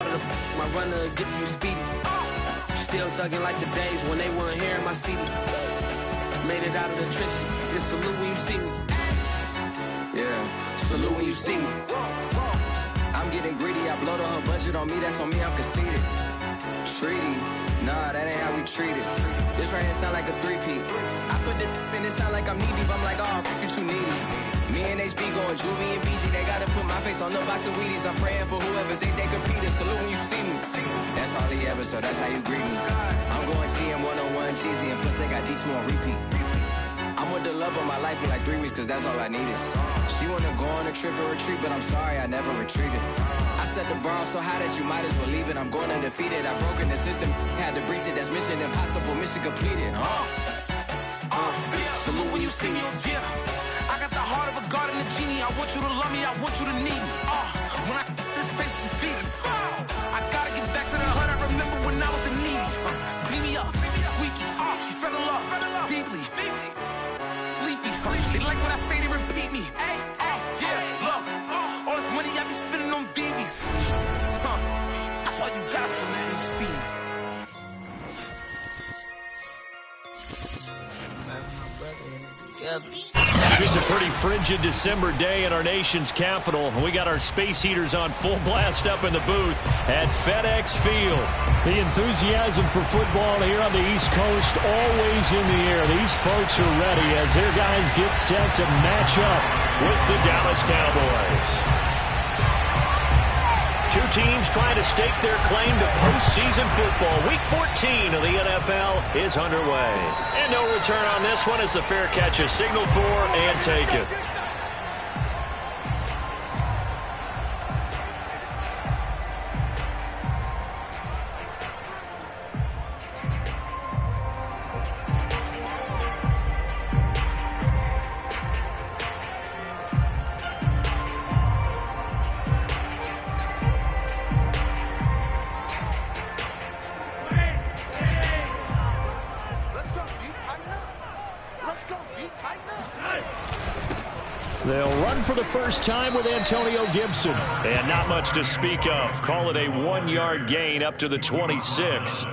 My runner gets you speedy. Still thugging like the days when they weren't hearing my CD. Made it out of the trenches. Just salute when you see me. Yeah, salute when you see me. I'm getting greedy. I blow the whole budget on me. That's on me. I'm conceited. Treaty. Nah, that ain't how we treat it. This right here sound like a three-peat. I put the in it sound like I'm knee deep. I'm like, oh, you too needy. Me and HB going Juvie and BG. They gotta put my face on no box of Wheaties. I'm praying for whoever think they competed. Salute when you see me. That's all he ever, so that's how you greet me. I'm going TM 101 cheesy, and plus they got D2 on repeat. I'm with the love of my life for like 3 weeks, cause that's all I needed. She wanna go on a trip or retreat, but I'm sorry, I never retreated. I set the bar so high that you might as well leave it. I'm going undefeated. I've broken the system, had to breach it. That's mission impossible, mission completed. Salute when you see me. Yeah. I got the heart of a god and a genie. I want you to love me, I want you to need me. When I this face is feedy. I gotta get back to the hood. I remember when I was the needy. Clean me up, squeaky. She fell in love deeply. Sleepy. They like what I say, they repeat me. Yeah, look. All this money I be spending on BBs. That's why you gotta salute when you see me. It's a pretty frigid December day in our nation's capital. We got our space heaters on full blast up in the booth at FedEx Field. The enthusiasm for football here on the East Coast always in the air. These folks are ready as their guys get set to match up with the Dallas Cowboys. Two teams trying to stake their claim to postseason football. Week 14 of the NFL is underway. And no return on this one as the fair catch is signaled for and taken. They'll run for the first time with Antonio Gibson. And not much to speak of. Call it a 1-yard gain up to the 26.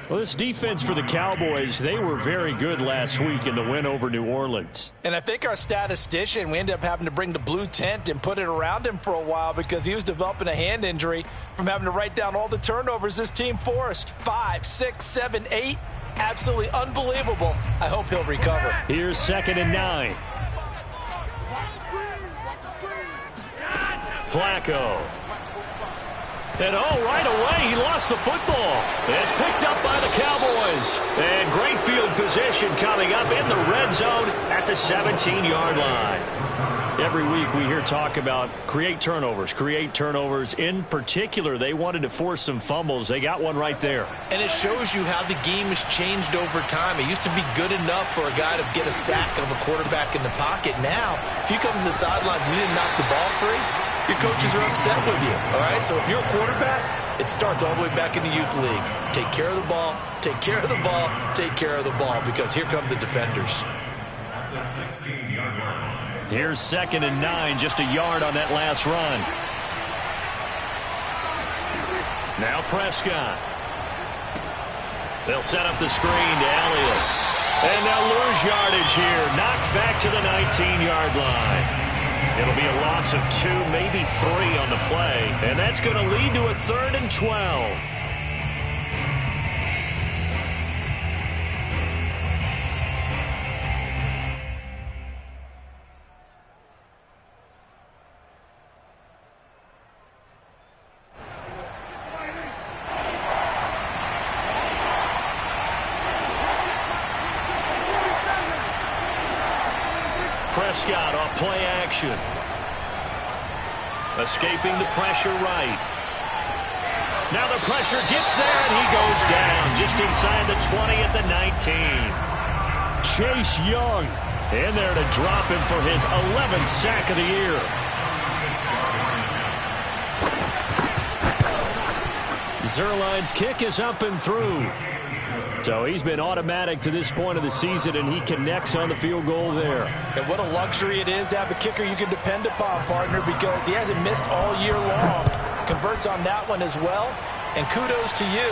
Well, this defense for the Cowboys, they were very good last week in the win over New Orleans. And I think our statistician, we ended up having to bring the blue tent and put it around him for a while because he was developing a hand injury from having to write down all the turnovers this team forced. 5, 6, 7, 8. Absolutely unbelievable. I hope he'll recover. Here's 2nd and 9. Flacco. And right away, he lost the football. It's picked up by the Cowboys. And great field position coming up in the red zone at the 17-yard line. Every week we hear talk about create turnovers. In particular, they wanted to force some fumbles. They got one right there. And it shows you how the game has changed over time. It used to be good enough for a guy to get a sack of a quarterback in the pocket. Now, if you come to the sidelines and you didn't knock the ball free, your coaches are upset with you, all right? So if you're a quarterback, it starts all the way back in the youth leagues. Take care of the ball, take care of the ball, take care of the ball, because here come the defenders. Here's 2nd and 9, just a yard on that last run. Now Prescott. They'll set up the screen to Elliott. And they'll lose yardage here, knocked back to the 19-yard line. It'll be a loss of 2, maybe 3 on the play. And that's going to lead to a 3rd and 12. Prescott off play action. Escaping the pressure right. Now the pressure gets there, and he goes down just inside the 20 at the 19. Chase Young in there to drop him for his 11th sack of the year. Zerline's kick is up and through. So he's been automatic to this point of the season, and he connects on the field goal there. And what a luxury it is to have a kicker you can depend upon, partner, because he hasn't missed all year long. converts on that one as well. And kudos to you.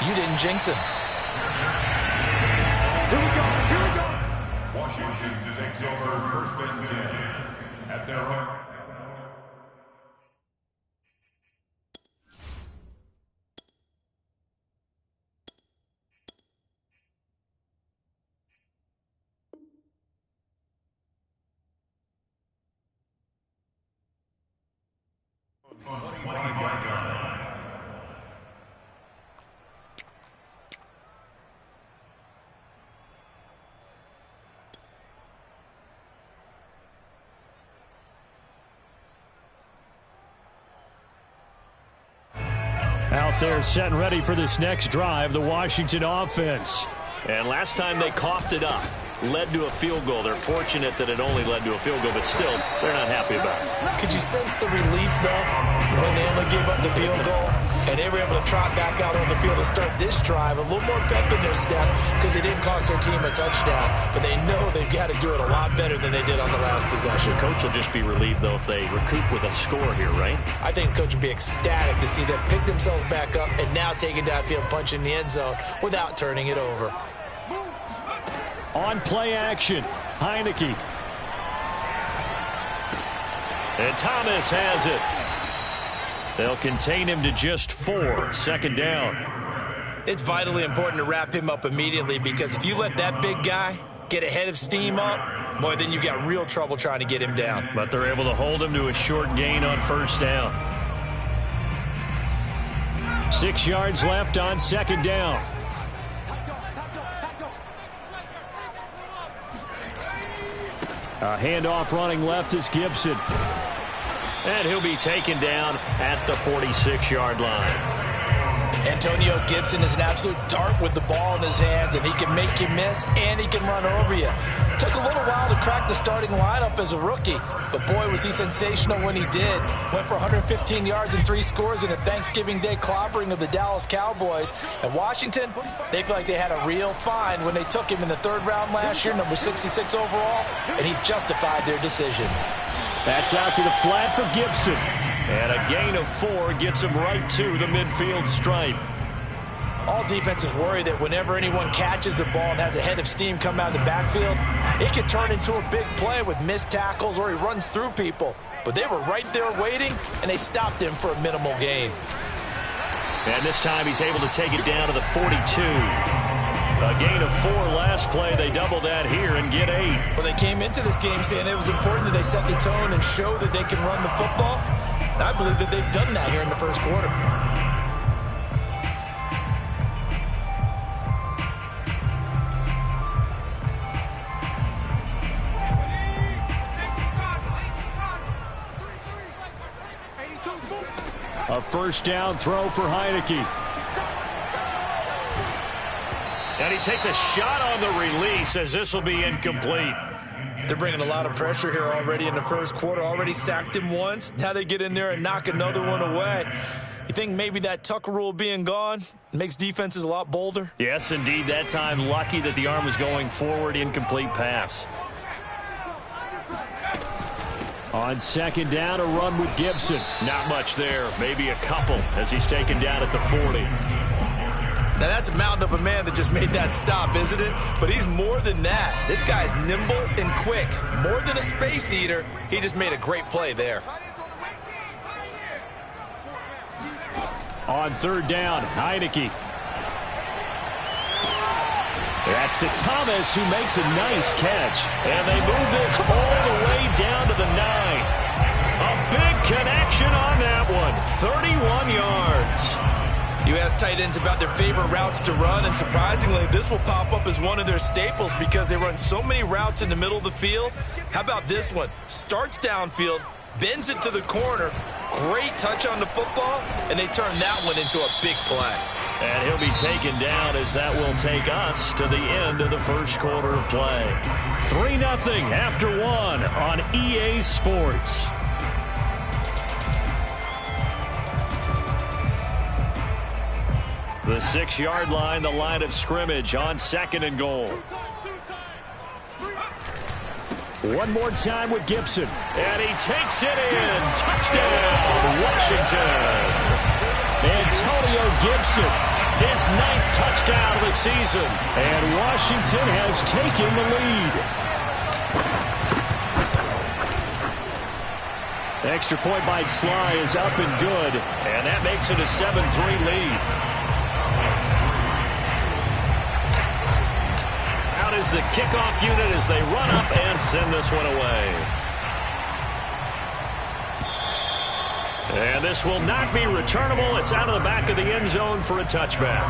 You didn't jinx him. Here we go. Washington takes over 1st and 10 at their own. Out there set and ready for this next drive, the Washington offense. And last time they coughed it up, led to a field goal. They're fortunate that it only led to a field goal, but still, they're not happy about it. Could you sense the relief, though, when they only gave up the field goal? And they were able to trot back out on the field and start this drive. A little more pep in their step because they didn't cost their team a touchdown. But they know they've got to do it a lot better than they did on the last possession. The coach will just be relieved, though, if they recoup with a score here, right? I think the coach will be ecstatic to see them pick themselves back up and now take it downfield, punch in the end zone without turning it over. On play action, Heineke. And Thomas has it. They'll contain him to just 4. 2nd down. It's vitally important to wrap him up immediately because if you let that big guy get ahead of steam up, boy, then you've got real trouble trying to get him down. But they're able to hold him to a short gain on 1st down. 6 yards left on 2nd down. A handoff running left is Gibson. And he'll be taken down at the 46-yard line. Antonio Gibson is an absolute dart with the ball in his hands, and he can make you miss, and he can run over you. Took a little while to crack the starting lineup as a rookie, but boy, was he sensational when he did. Went for 115 yards and 3 scores in a Thanksgiving Day clobbering of the Dallas Cowboys. And Washington, they feel like they had a real find when they took him in the 3rd round last year, number 66 overall, and he justified their decision. That's out to the flat for Gibson. And a gain of 4 gets him right to the midfield stripe. All defenses worry that whenever anyone catches the ball and has a head of steam come out of the backfield, it could turn into a big play with missed tackles or he runs through people. But they were right there waiting, and they stopped him for a minimal gain. And this time he's able to take it down to the 42. A gain of 4 last play. They double that here and get 8. Well, they came into this game saying it was important that they set the tone and show that they can run the football. And I believe that they've done that here in the 1st quarter. A 1st down throw for Heineke. And he takes a shot on the release as this will be incomplete. They're bringing a lot of pressure here already in the 1st quarter. Already sacked him once. Now they get in there and knock another one away. You think maybe that Tucker rule being gone makes defenses a lot bolder? Yes, indeed. That time, lucky that the arm was going forward. Incomplete pass. On 2nd down, a run with Gibson. Not much there. Maybe a couple as he's taken down at the 40. Now, that's a mountain of a man that just made that stop, isn't it? But he's more than that. This guy's nimble and quick. More than a space eater, he just made a great play there. On 3rd down, Heineke. That's to Thomas, who makes a nice catch. And they move this all the way down to the 9. A big connection on that one. 31 yards. You ask tight ends about their favorite routes to run, and surprisingly, this will pop up as one of their staples because they run so many routes in the middle of the field. How about this one? Starts downfield, bends it to the corner, great touch on the football, and they turn that one into a big play. And he'll be taken down as that will take us to the end of the 1st quarter of play. 3-0 after 1 on EA Sports. The 6-yard line, the line of scrimmage on 2nd and goal. One more time with Gibson. And he takes it in. Touchdown, Washington. Antonio Gibson, his 9th touchdown of the season. And Washington has taken the lead. Extra point by Sly is up and good. And that makes it a 7-3 lead. Out is the kickoff unit as they run up and send this one away. And this will not be returnable. It's out of the back of the end zone for a touchback.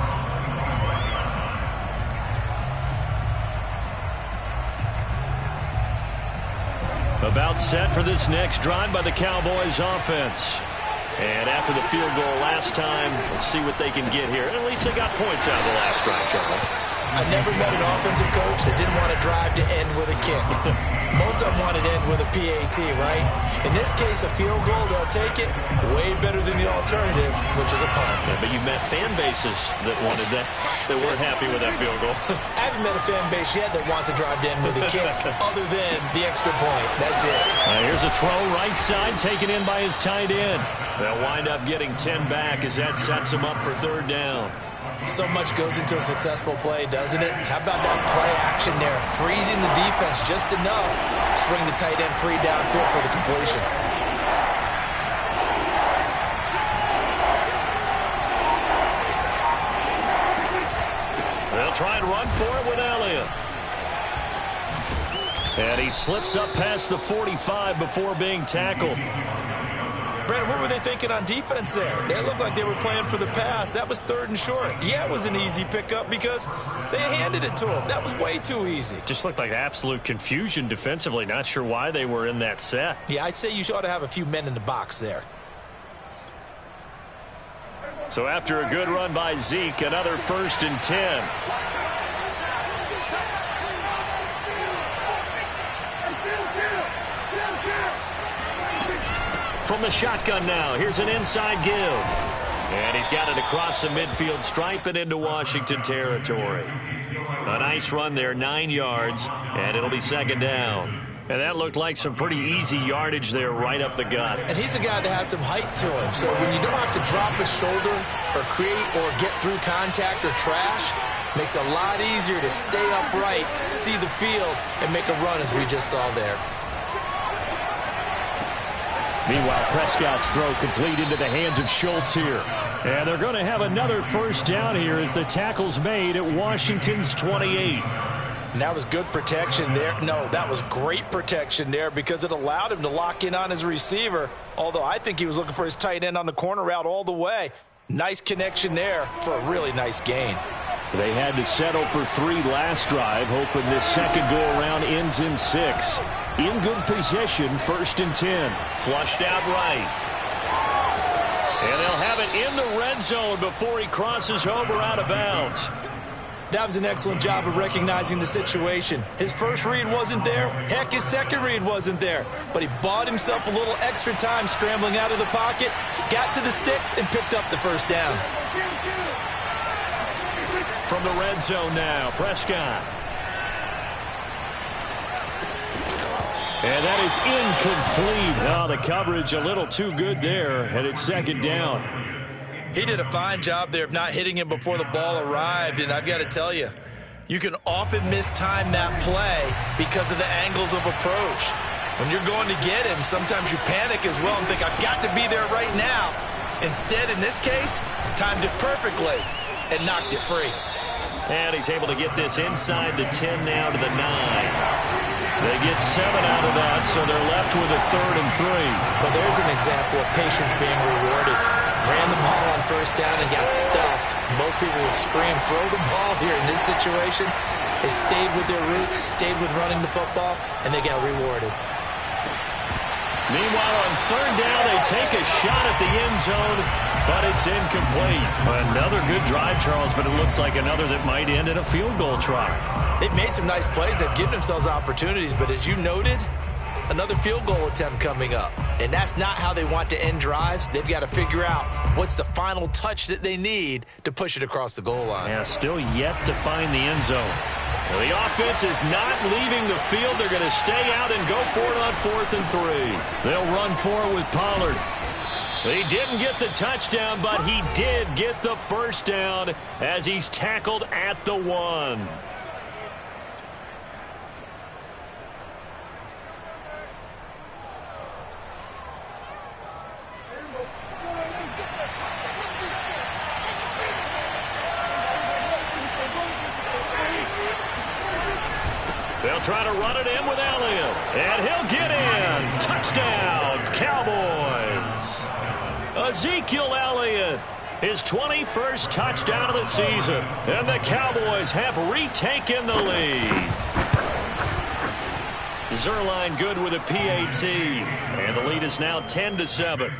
About set for this next drive by the Cowboys offense. And after the field goal last time, let's see what they can get here. At least they got points out of the last drive, Charles. I never met an offensive coach that didn't want to drive to end with a kick. Most of them wanted to end with a PAT, right? In this case, a field goal, they'll take it. Way better than the alternative, which is a punt. Yeah, but you've met fan bases that wanted that weren't happy with that field goal. I haven't met a fan base yet that wants to drive to end with a kick other than the extra point. That's it. Here's a throw right side taken in by his tight end. They'll wind up getting 10 back as that sets them up for 3rd down. So much goes into a successful play, doesn't it? How about that play action there? Freezing the defense just enough to swing the tight end free downfield for the completion. They'll try and run for it with Elliott. And he slips up past the 45 before being tackled. Brandon, what were they thinking on defense there? They looked like they were playing for the pass. That was 3rd and short. Yeah, it was an easy pickup because they handed it to him. That was way too easy. Just looked like absolute confusion defensively. Not sure why they were in that set. Yeah, I'd say you ought to have a few men in the box there. So after a good run by Zeke, another 1st and 10. From the shotgun now, here's an inside give. And he's got it across the midfield stripe and into Washington territory. A nice run there, 9 yards, and it'll be 2nd down. And that looked like some pretty easy yardage there right up the gut. And he's a guy that has some height to him, so when you don't have to drop his shoulder or create or get through contact or trash, makes it a lot easier to stay upright, see the field, and make a run as we just saw there. Meanwhile, Prescott's throw complete into the hands of Schultz here. And they're going to have another 1st down here as the tackle's made at Washington's 28. And that was good protection there. No, that was great protection there because it allowed him to lock in on his receiver, although I think he was looking for his tight end on the corner route all the way. Nice connection there for a really nice gain. They had to settle for 3 last drive, hoping this second go-around ends in 6. In good position, 1st and 10. Flushed out right. And they'll have it in the red zone before he crosses over out of bounds. That was an excellent job of recognizing the situation. His first read wasn't there. Heck, his second read wasn't there. But he bought himself a little extra time scrambling out of the pocket, got to the sticks, and picked up the 1st down. From the red zone now, Prescott. And that is incomplete. Oh, the coverage a little too good there, and it's 2nd down. He did a fine job there of not hitting him before the ball arrived, and I've got to tell you, you can often mistime that play because of the angles of approach. When you're going to get him, sometimes you panic as well and think, I've got to be there right now. Instead, in this case, timed it perfectly and knocked it free. And he's able to get this inside the 10 now to the 9. They get 7 out of that, so they're left with a 3rd and 3. Well, there's an example of patience being rewarded. Ran the ball on 1st down and got stuffed. Most people would scream, throw the ball here. In this situation, they stayed with their roots, stayed with running the football, and they got rewarded. Meanwhile, on 3rd down, they take a shot at the end zone, but it's incomplete. Another good drive, Charles, but it looks like another that might end in a field goal try. They've made some nice plays. They've given themselves opportunities, but as you noted, another field goal attempt coming up. And that's not how they want to end drives. They've got to figure out what's the final touch that they need to push it across the goal line. Yeah, still yet to find the end zone. Well, the offense is not leaving the field. They're going to stay out and go for it on 4th and 3. They'll run for it with Pollard. He didn't get the touchdown, but he did get the first down as he's tackled at the 1. They'll try to run it in with Elliott, and he'll get in. Touchdown, Cowboys. Ezekiel Elliott, his 21st touchdown of the season, and the Cowboys have retaken the lead. Zerline good with a PAT, and the lead is now 10-7.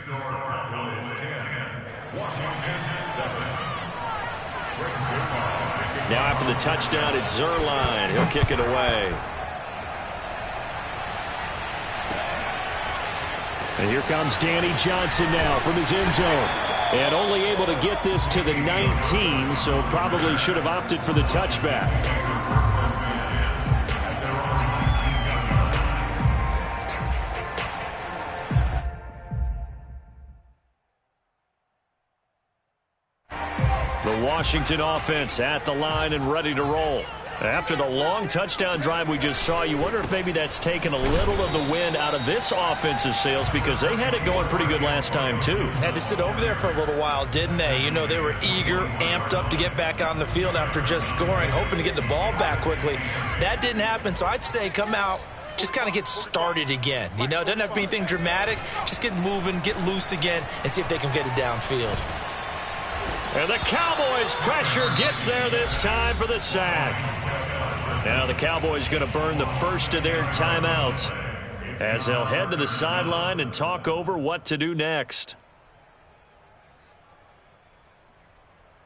Now after the touchdown, it's Zerline. He'll kick it away. And here comes Danny Johnson now from his end zone. And only able to get this to the 19, so probably should have opted for the touchback. The Washington offense at the line and ready to roll. After the long touchdown drive we just saw, you wonder if maybe that's taken a little of the wind out of this offensive sails, because they had it going pretty good last time too. Had to sit over there for a little while, didn't they? You know, they were eager, amped up to get back on the field after just scoring, hoping to get the ball back quickly. That didn't happen, so I'd say come out, just kind of get started again. You know, it doesn't have to be anything dramatic. Just get moving, get loose again, and see if they can get it downfield. And the Cowboys' pressure gets there this time for the sack. Now the Cowboys going to burn the first of their timeouts as they'll head to the sideline and talk over what to do next.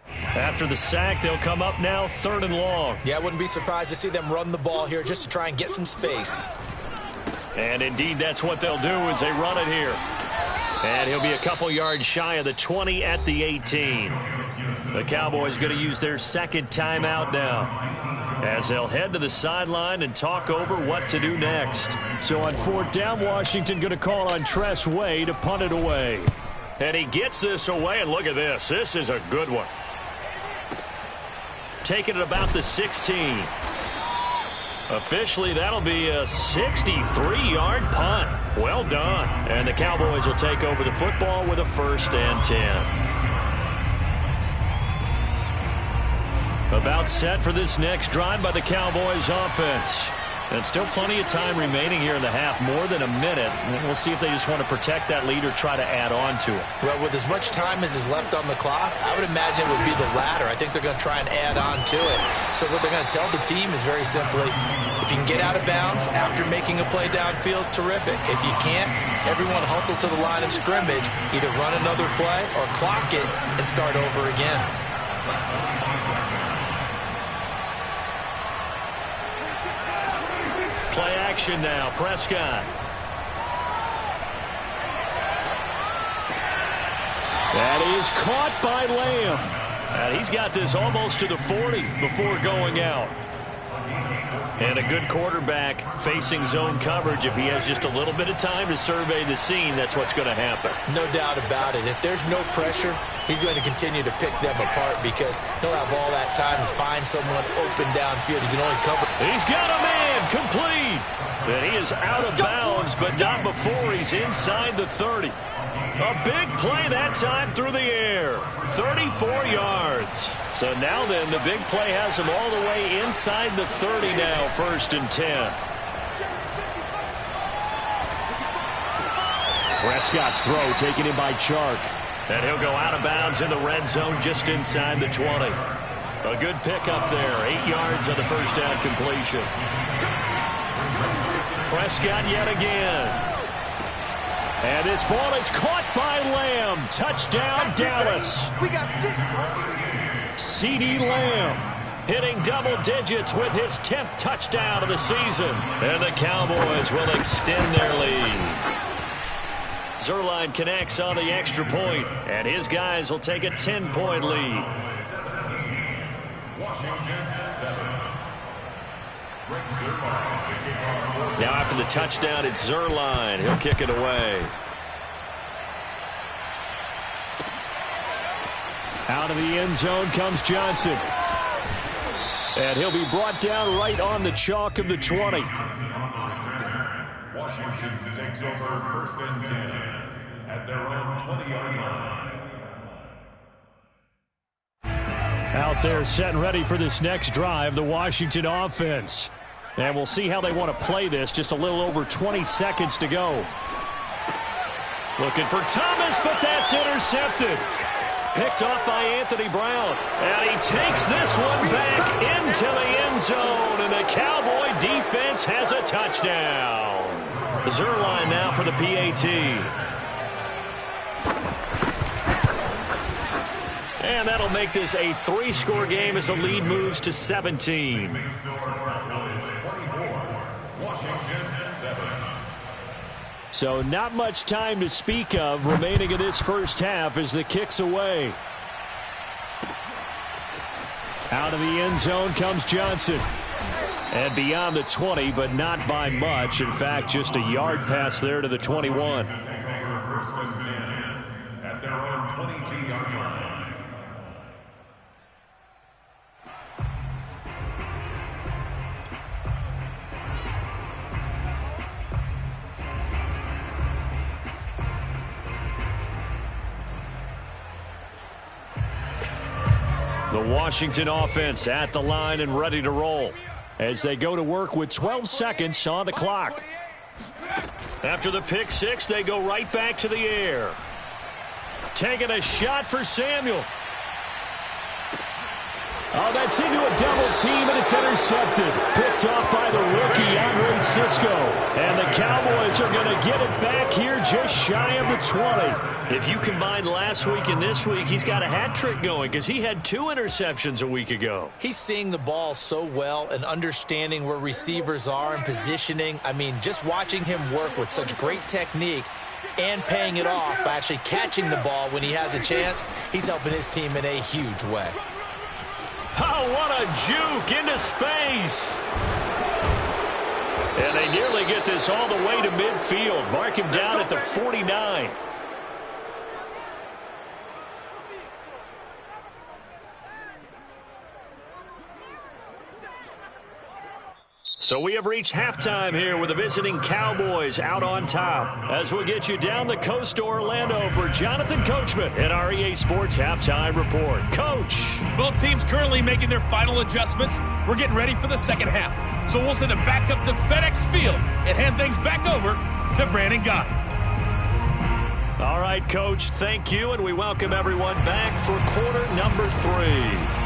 After the sack, they'll come up now 3rd and long. Yeah, I wouldn't be surprised to see them run the ball here just to try and get some space. And indeed, that's what they'll do as they run it here. And he'll be a couple yards shy of the 20 at the 18. The Cowboys going to use their second timeout now as they'll head to the sideline and talk over what to do next. So on 4th down, Washington going to call on Tress Way to punt it away. And he gets this away, and look at this. This is a good one. Taking it about the 16. Officially, that'll be a 63-yard punt. Well done. And the Cowboys will take over the football with a 1st and 10. About set for this next drive by the Cowboys offense. And still plenty of time remaining here in the half, more than a minute. And we'll see if they just want to protect that lead or try to add on to it. Well, with as much time as is left on the clock, I would imagine it would be the latter. I think they're going to try and add on to it. So what they're going to tell the team is very simply, if you can get out of bounds after making a play downfield, terrific. If you can't, everyone hustle to the line of scrimmage, either run another play or clock it and start over again. Play action now. Prescott. That is caught by Lamb. And he's got this almost to the 40 before going out. And a good quarterback facing zone coverage. If he has just a little bit of time to survey the scene, that's what's going to happen. No doubt about it. If there's no pressure, he's going to continue to pick them apart because he'll have all that time to find someone open downfield. He can only cover. He's got a man complete. And he is out of bounds, but not before he's inside the 30. A big play that time through the air. 34 yards. So now then, the big play has him all the way inside the 30 now, 1st and 10. Prescott's throw taken in by Chark. And he'll go out of bounds in the red zone just inside the 20. A good pickup there. 8 yards on the first down completion. Prescott yet again. And this ball is caught by Lamb. Touchdown, Dallas. We got 6. CeeDee Lamb hitting double digits with his 10th touchdown of the season. And the Cowboys will extend their lead. Zerline connects on the extra point, and his guys will take a 10-point lead. Now after the touchdown, it's Zerline. He'll kick it away. Out of the end zone comes Johnson. And he'll be brought down right on the chalk of the 20. Washington takes over first and 10 at their own 20-yard line. Out there set and ready for this next drive, the Washington offense. And we'll see how they want to play this. Just a little over 20 seconds to go. Looking for Thomas, but that's intercepted. Picked off by Anthony Brown. And he takes this one back into the end zone. And the Cowboy defense has a touchdown. Zerline now for the PAT. And that'll make this a 3-score game as the lead moves to 17. So not much time to speak of remaining in this first half as the kick's away. Out of the end zone comes Johnson. And beyond the 20, but not by much. In fact, just a yard pass there to the 21. First and 10 at their own 22-yard line. The Washington offense at the line and ready to roll as they go to work with 12 seconds on the clock. After the pick six, they go right back to the air. Taking a shot for Samuel. Oh, that's into a double team, and it's intercepted. Picked off by the rookie, Andre Sisco. And the Cowboys are going to get it back here just shy of the 20. If you combine last week and this week, he's got a hat trick going because he had 2 interceptions a week ago. He's seeing the ball so well and understanding where receivers are and positioning. I mean, just watching him work with such great technique and paying it off by actually catching the ball when he has a chance, he's helping his team in a huge way. Oh, what a juke into space. And they nearly get this all the way to midfield. Mark him down at the 49. So we have reached halftime here with the visiting Cowboys out on top. As we'll get you down the coast to Orlando for Jonathan Coachman in our EA Sports Halftime Report. Coach. Both teams currently making their final adjustments. We're getting ready for the second half. So we'll send it back up to FedEx Field and hand things back over to Brandon Gott. All right, Coach, thank you, and we welcome everyone back for quarter number 3.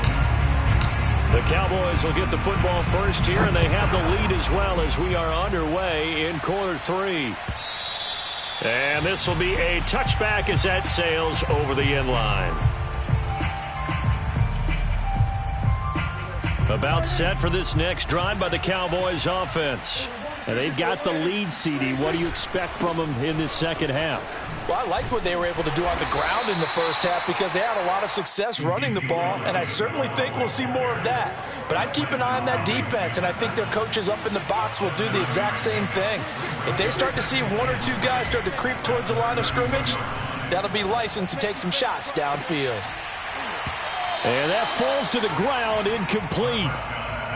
The Cowboys will get the football first here, and they have the lead as well as we are underway in quarter 3. And this will be a touchback as that sails over the end line. About set for this next drive by the Cowboys offense. And they've got the lead, CD. What do you expect from them in this second half? Well, I like what they were able to do on the ground in the first half because they had a lot of success running the ball, and I certainly think we'll see more of that. But I'd keep an eye on that defense, and I think their coaches up in the box will do the exact same thing. If they start to see 1 or 2 guys start to creep towards the line of scrimmage, that'll be licensed to take some shots downfield. And that falls to the ground, incomplete.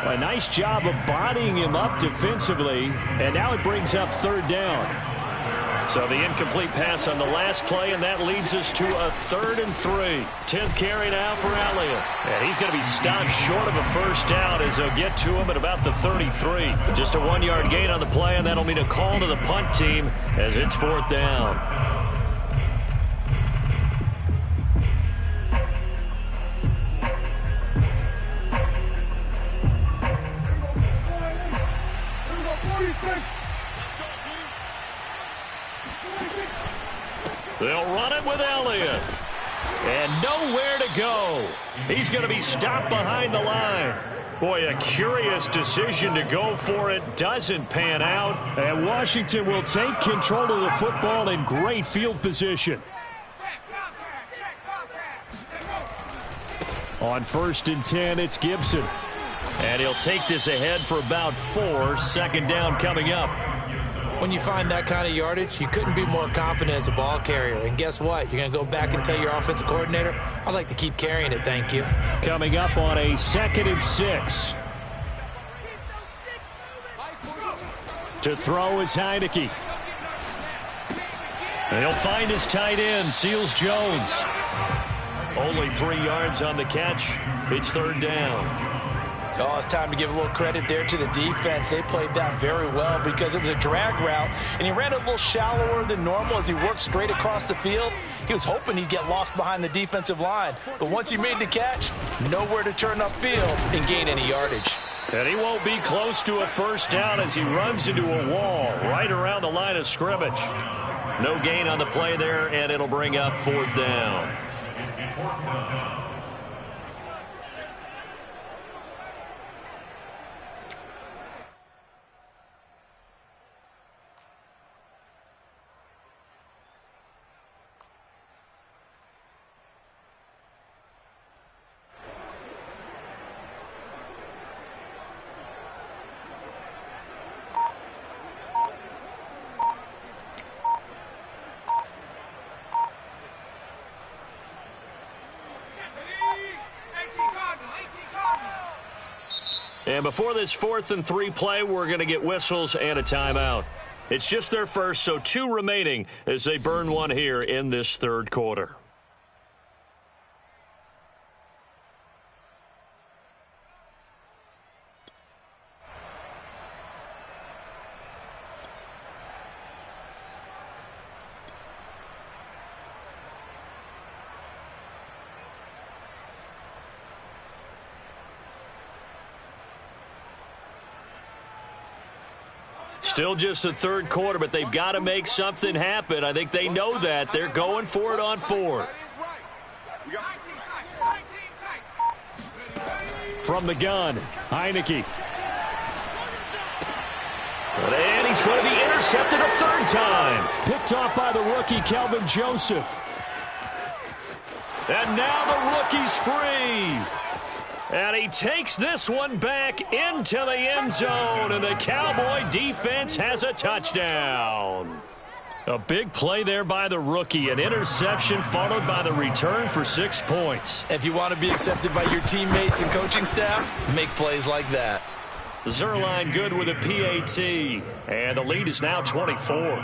A nice job of bodying him up defensively, and now it brings up 3rd down. So the incomplete pass on the last play, and that leads us to a 3rd and 3. 10th carry now for Elliott. And he's going to be stopped short of a first down as they'll get to him at about the 33. Just a 1-yard gain on the play, and that'll mean a call to the punt team as it's 4th down. They'll run it with Elliott. And nowhere to go. He's going to be stopped behind the line. Boy, a curious decision to go for it. Doesn't pan out. And Washington will take control of the football in great field position. On 1st and 10, it's Gibson. And he'll take this ahead for about 4. 2nd down coming up. When you find that kind of yardage, you couldn't be more confident as a ball carrier. And guess what? You're going to go back and tell your offensive coordinator, I'd like to keep carrying it, thank you. Coming up on a 2nd and 6. To throw is Heineke. And he'll find his tight end, Seals Jones. Only 3 yards on the catch. It's 3rd down. Oh, it's time to give a little credit there to the defense. They played that very well because it was a drag route, and he ran a little shallower than normal as he worked straight across the field. He was hoping he'd get lost behind the defensive line, but once he made the catch, nowhere to turn upfield and gain any yardage. And he won't be close to a 1st down as he runs into a wall right around the line of scrimmage. No gain on the play there, and it'll bring up 4th down. And before this 4th and 3 play, we're going to get whistles and a timeout. It's just their first, so 2 remaining as they burn one here in this 3rd quarter. Still just the 3rd quarter, but they've got to make something happen. I think they know that. They're going for it on 4th. From the gun, Heineke. And he's going to be intercepted a 3rd time. Picked off by the rookie, Kelvin Joseph. And now the rookie's free. And he takes this one back into the end zone, and the Cowboy defense has a touchdown. A big play there by the rookie, an interception followed by the return for 6 points. If you want to be accepted by your teammates and coaching staff, make plays like that. Zerline good with a PAT, and the lead is now 24.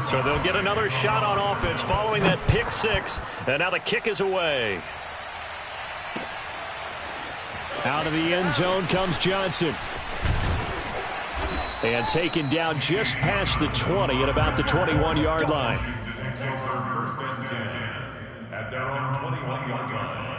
So they'll get another shot on offense following that pick 6, and now the kick is away. Out of the end zone comes Johnson. And taken down just past the 20 at about the 21-yard line. First and 10 at their own 21-yard line.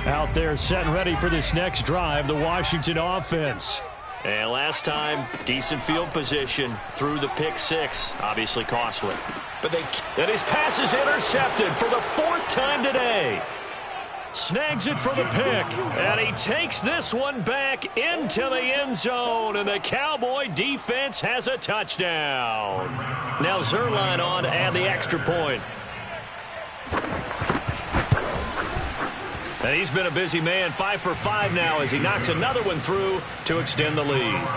Out there set and ready for this next drive, the Washington offense. And last time, decent field position through the pick 6, obviously costly. And his pass is intercepted for the 4th time today. Snags it for the pick, and he takes this one back into the end zone, and the Cowboy defense has a touchdown. Now Zerline on to add the extra point. And he's been a busy man, 5 for 5 now as he knocks another one through to extend the lead.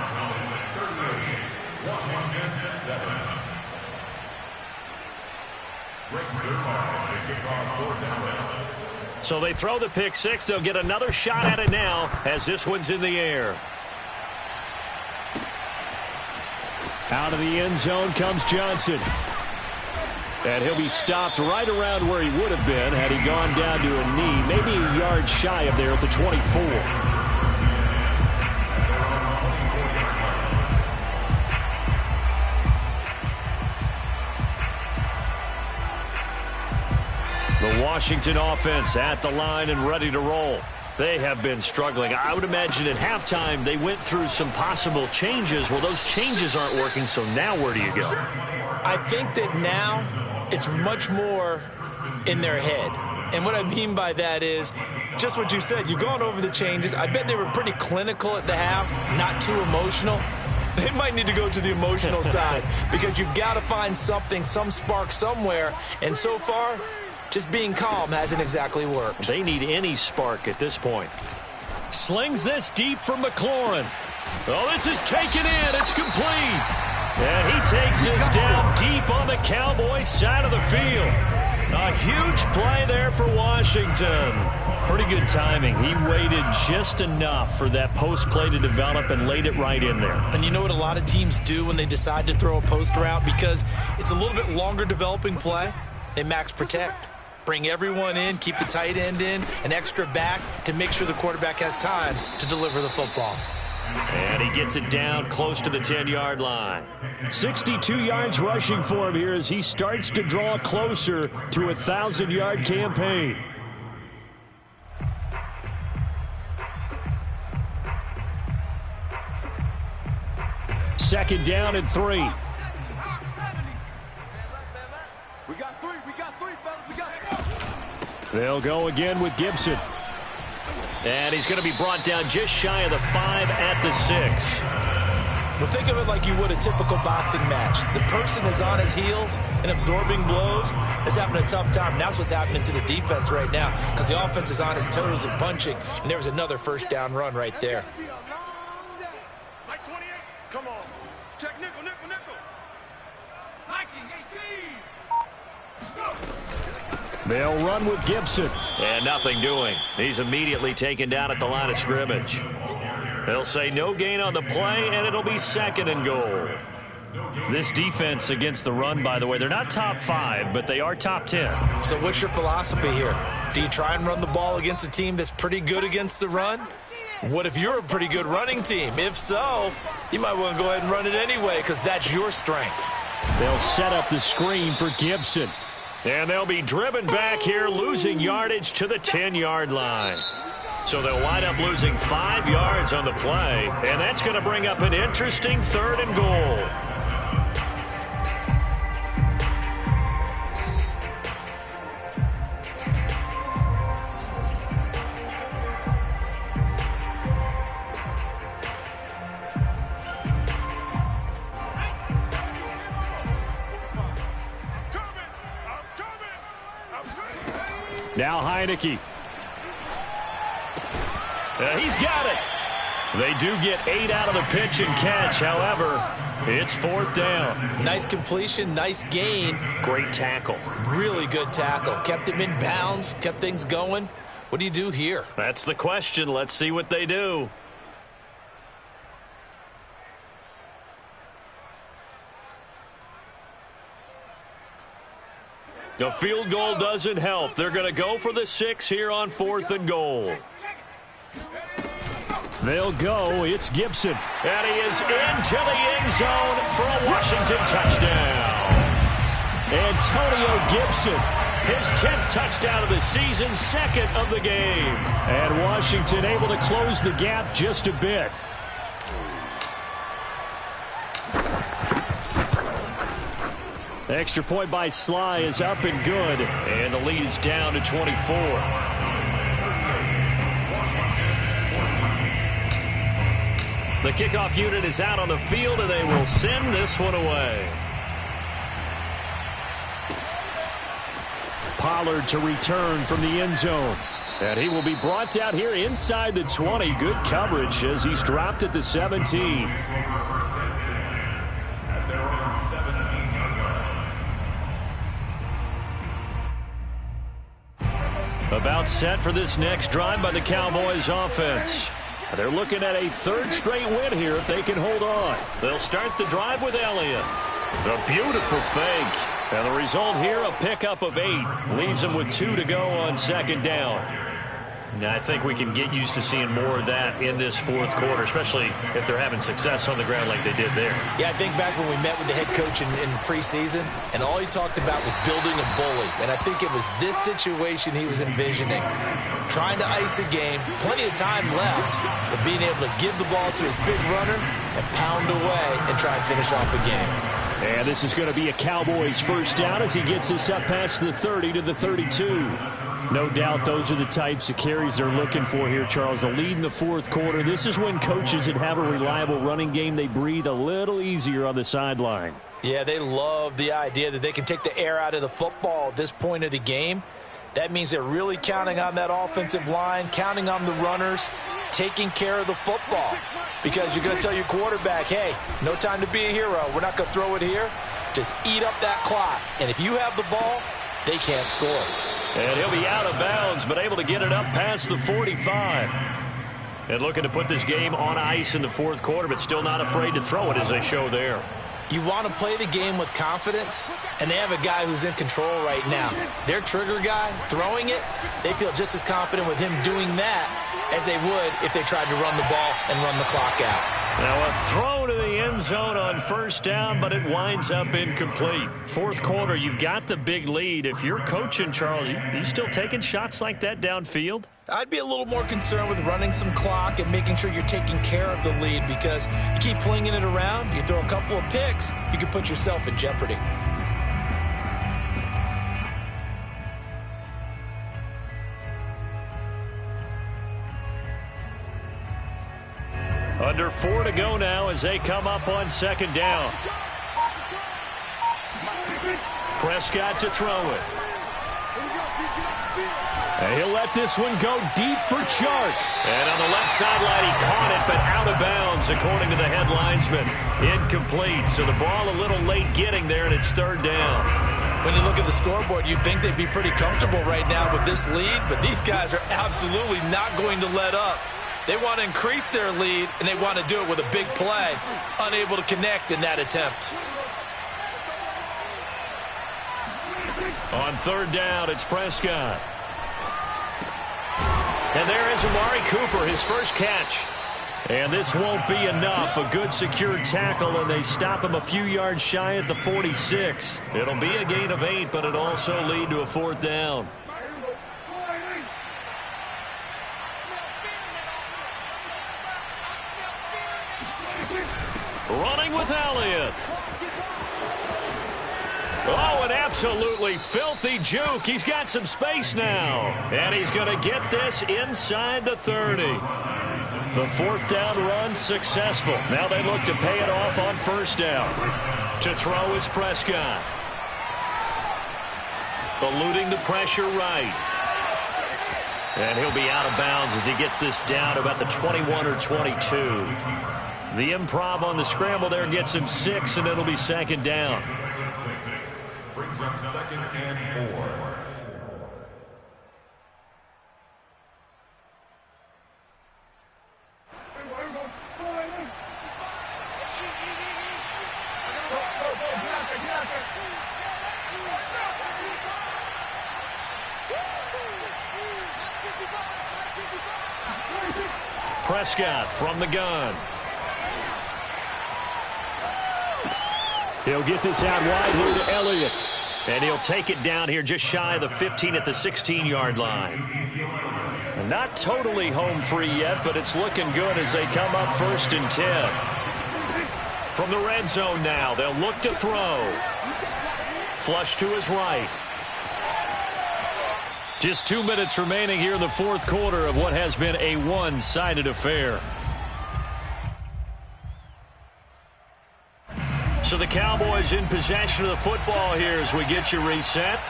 So they throw the pick 6. They'll get another shot at it now as this one's in the air. Out of the end zone comes Johnson. And he'll be stopped right around where he would have been had he gone down to a knee, maybe a yard shy of there at the 24. The Washington offense at the line and ready to roll. They have been struggling. I would imagine at halftime they went through some possible changes. Well, those changes aren't working, so now where do you go? I think that now it's much more in their head. And what I mean by that is just what you said. You've gone over the changes. I bet they were pretty clinical at the half, not too emotional. They might need to go to the emotional side because you've got to find something, some spark somewhere. And so far, just being calm hasn't exactly worked. They need any spark at this point. Slings this deep from McLaurin. Oh, this is taken in. It's complete. And he takes this down deep on the Cowboys side of the field. A huge play there for Washington. Pretty good timing. He waited just enough for that post play to develop and laid it right in there. And you know what a lot of teams do when they decide to throw a post route? Because it's a little bit longer developing play. They max protect. Bring everyone in, keep the tight end in, an extra back to make sure the quarterback has time to deliver the football. And he gets it down close to the 10-yard line. 62 yards rushing for him here as he starts to draw closer to a 1,000-yard campaign. Second down and 3. We got three, fellas. We got three. They'll go again with Gibson. And he's going to be brought down just shy of the 5 at the 6. Well, think of it like you would a typical boxing match. The person is on his heels and absorbing blows is having a tough time. And that's what's happening to the defense right now because the offense is on his toes and punching. And there was another first down run right there. Mike 28, come on. Check nickel. Mike 18. They'll run with Gibson. And nothing doing. He's immediately taken down at the line of scrimmage. They'll say no gain on the play, and it'll be 2nd and goal. This defense against the run, by the way, they're not top 5, but they are top 10. So what's your philosophy here? Do you try and run the ball against a team that's pretty good against the run? What if you're a pretty good running team? If so, you might want to go ahead and run it anyway because that's your strength. They'll set up the screen for Gibson. And they'll be driven back here, losing yardage to the 10-yard line. So they'll wind up losing 5 yards on the play, and that's going to bring up an interesting 3rd and goal. Now Heineke. He's got it. They do get 8 out of the pitch and catch. However, it's 4th down. Nice completion, nice gain. Great tackle. Really good tackle. Kept him in bounds, kept things going. What do you do here? That's the question. Let's see what they do. The field goal doesn't help. They're going to go for the 6 here on 4th and goal. They'll go. It's Gibson. And he is into the end zone for a Washington touchdown. Antonio Gibson, his 10th touchdown of the season, 2nd of the game. And Washington able to close the gap just a bit. Extra point by Sly is up and good. And the lead is down to 24. The kickoff unit is out on the field, and they will send this one away. Pollard to return from the end zone. And he will be brought down here inside the 20. Good coverage as he's dropped at the 17. About set for this next drive by the Cowboys offense. They're looking at a 3rd straight win here if they can hold on. They'll start the drive with Elliott. A beautiful fake. And the result here, a pickup of 8. Leaves them with 2 to go on 2nd down. Now, I think we can get used to seeing more of that in this 4th quarter, especially if they're having success on the ground like they did there. Yeah, I think back when we met with the head coach in preseason, and all he talked about was building a bully. And I think it was this situation he was envisioning. Trying to ice a game, plenty of time left, but being able to give the ball to his big runner and pound away and try and finish off a game. And this is going to be a Cowboys 1st down as he gets this up past the 30 to the 32. No doubt those are the types of carries they're looking for here, Charles. The lead in the fourth quarter. This is when coaches that have a reliable running game, they breathe a little easier on the sideline. Yeah, they love the idea that they can take the air out of the football at this point of the game. That means they're really counting on that offensive line, counting on the runners, taking care of the football. Because you're going to tell your quarterback, hey, no time to be a hero. We're not going to throw it here. Just eat up that clock. And if you have the ball, they can't score. And he'll be out of bounds, but able to get it up past the 45. And looking to put this game on ice in the fourth quarter, but still not afraid to throw it as they show there. You want to play the game with confidence, and they have a guy who's in control right now. Their trigger guy, throwing it, they feel just as confident with him doing that as they would if they tried to run the ball and run the clock out. Now a throw to the end zone on first down, but it winds up incomplete. Fourth quarter, you've got the big lead. If you're coaching, Charles, you still taking shots like that downfield? I'd be a little more concerned with running some clock and making sure you're taking care of the lead, because you keep flinging it around, you throw a couple of picks, you could put yourself in jeopardy. Under 4 to go now as they come up on second down. Prescott to throw it. And he'll let this one go deep for Chark. And on the left sideline, he caught it, but out of bounds, according to the head linesman. Incomplete, so the ball a little late getting there, and it's third down. When you look at the scoreboard, you'd think they'd be pretty comfortable right now with this lead, but these guys are absolutely not going to let up. They want to increase their lead, and they want to do it with a big play. Unable to connect in that attempt. On third down, it's Prescott. And there is Amari Cooper, his first catch. And this won't be enough. A good secured tackle, and they stop him a few yards shy at the 46. It'll be a gain of 8, but it'll also lead to a fourth down. Running with Elliott. Oh, an absolutely filthy juke. He's got some space now. And he's going to get this inside the 30. The fourth down run successful. Now they look to pay it off on first down. To throw is Prescott. Eluding the pressure right. And he'll be out of bounds as he gets this down about the 21 or 22. The improv on the scramble there gets him 6, and it'll be second down. Brings up second and 4. Prescott from the gun. He'll get this out wide here to Elliott. And he'll take it down here just shy of the 15 at the 16-yard line. And not totally home free yet, but it's looking good as they come up first and 10. From the red zone now, they'll look to throw. Flush to his right. Just 2 minutes remaining here in the fourth quarter of what has been a one-sided affair. So the Cowboys in possession of the football here as we get you reset.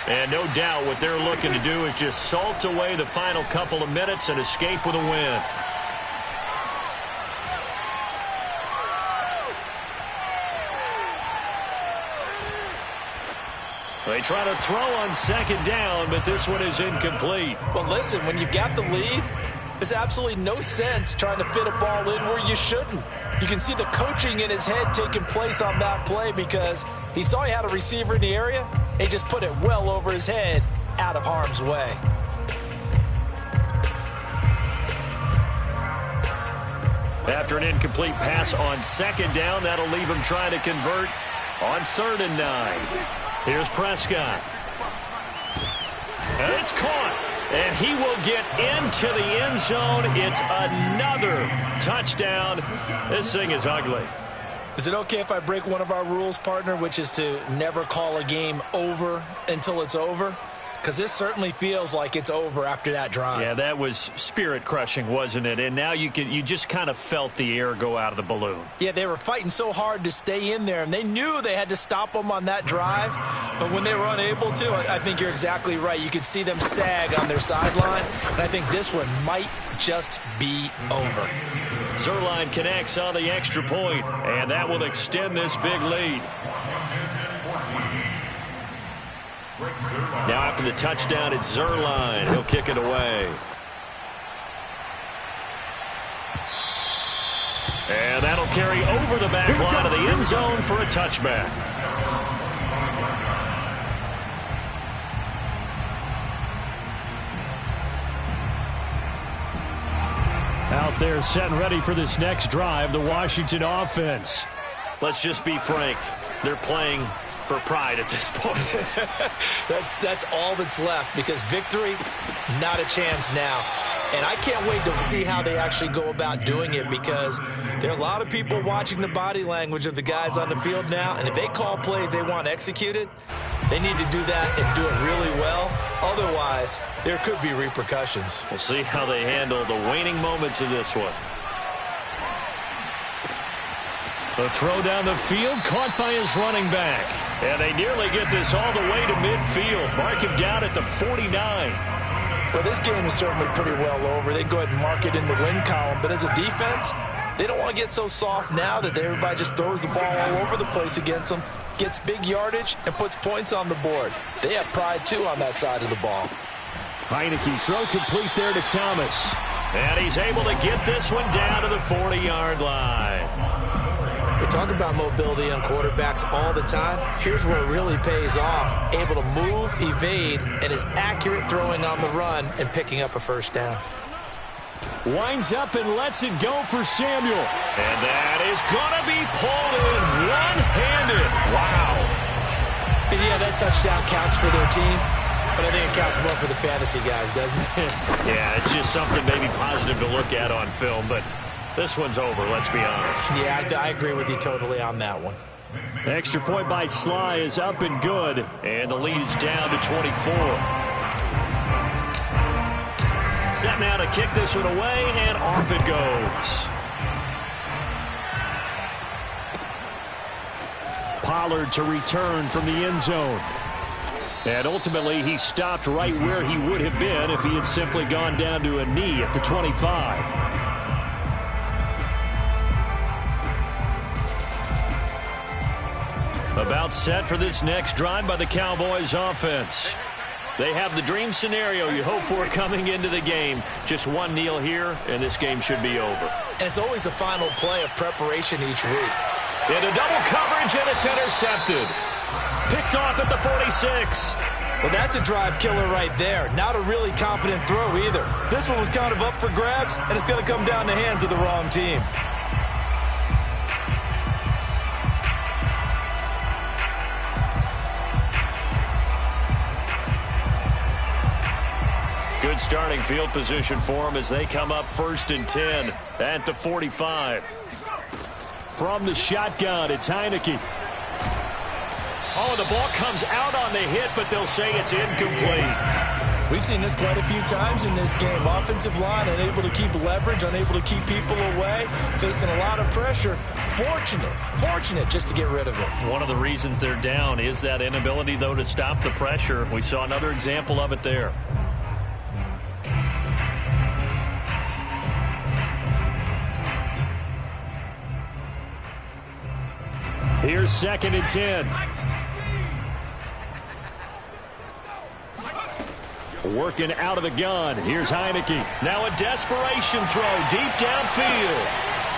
And no doubt what they're looking to do is just salt away the final couple of minutes and escape with a win. They try to throw on second down, but this one is incomplete. Well, listen, when you've got the lead, there's absolutely no sense trying to fit a ball in where you shouldn't. You can see the coaching in his head taking place on that play because he saw he had a receiver in the area. He just put it well over his head, out of harm's way. After an incomplete pass on second down, that'll leave him trying to convert on 3rd and 9. Here's Prescott. And it's caught. And he will get into the end zone. It's another touchdown. This thing is ugly. Is it okay if I break one of our rules, partner, which is to never call a game over until it's over? because this certainly feels like it's over after that drive. Yeah, that was spirit-crushing, wasn't it? And now you just kind of felt the air go out of the balloon. Yeah, they were fighting so hard to stay in there, and they knew they had to stop them on that drive. But when they were unable to, I think you're exactly right. You could see them sag on their sideline, and I think this one might just be over. Zerline connects on the extra point, and that will extend this big lead. Now after the touchdown, it's Zerline. He'll kick it away. And that'll carry over the back line of the end zone for a touchback. Out there set and ready for this next drive, the Washington offense. Let's just be frank. They're playing for pride at this point. That's all that's left, because victory, not a chance now. And I can't wait to see how they actually go about doing it, because there are a lot of people watching the body language of the guys on the field now, and if they call plays they want executed, they need to do that and do it really well. Otherwise, there could be repercussions. We'll see how they handle the waning moments of this one. The throw down the field, caught by his running back. And they nearly get this all the way to midfield. Mark him down at the 49. Well, this game is certainly pretty well over. They can go ahead and mark it in the win column. But as a defense, they don't want to get so soft now that everybody just throws the ball all over the place against them, gets big yardage, and puts points on the board. They have pride, too, on that side of the ball. Heineke's throw complete there to Thomas. And he's able to get this one down to the 40-yard line. They talk about mobility on quarterbacks all the time. Here's where it really pays off. Able to move, evade, and is accurate throwing on the run and picking up a first down. Winds up and lets it go for Samuel. And that is going to be pulled in one-handed. Wow. And yeah, that touchdown counts for their team, but I think it counts more for the fantasy guys, doesn't it? Yeah, it's just something maybe positive to look at on film, but this one's over, let's be honest. Yeah, I agree with you totally on that one. Extra point by Sly is up and good, and the lead is down to 24. Set now to kick this one away, and off it goes. Pollard to return from the end zone. And ultimately, he stopped right where he would have been if he had simply gone down to a knee at the 25. About set for this next drive by the Cowboys offense. They have the dream scenario you hope for coming into the game. Just one kneel here, and this game should be over. And it's always the final play of preparation each week. Into double coverage, and it's intercepted. Picked off at the 46. Well, that's a drive killer right there. Not a really confident throw either. This one was kind of up for grabs, and it's going to come down the hands of the wrong team. Good starting field position for them as they come up 1st and 10 at the 45. From the shotgun, it's Heineke. Oh, the ball comes out on the hit, but they'll say it's incomplete. We've seen this quite a few times in this game. Offensive line unable to keep leverage, unable to keep people away, facing a lot of pressure. Fortunate just to get rid of it. One of the reasons they're down is that inability, though, to stop the pressure. We saw another example of it there. Here's 2nd and 10. Working out of the gun. Here's Heineke. Now a desperation throw deep downfield.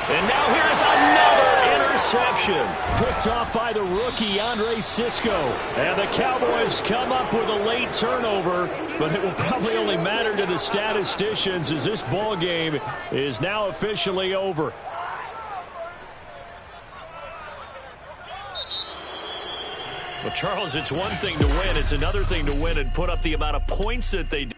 And now here's another interception. Picked off by the rookie, Andre Sisco. And the Cowboys come up with a late turnover, but it will probably only matter to the statisticians as this ball game is now officially over. Well, Charles, it's one thing to win. It's another thing to win and put up the amount of points that they do.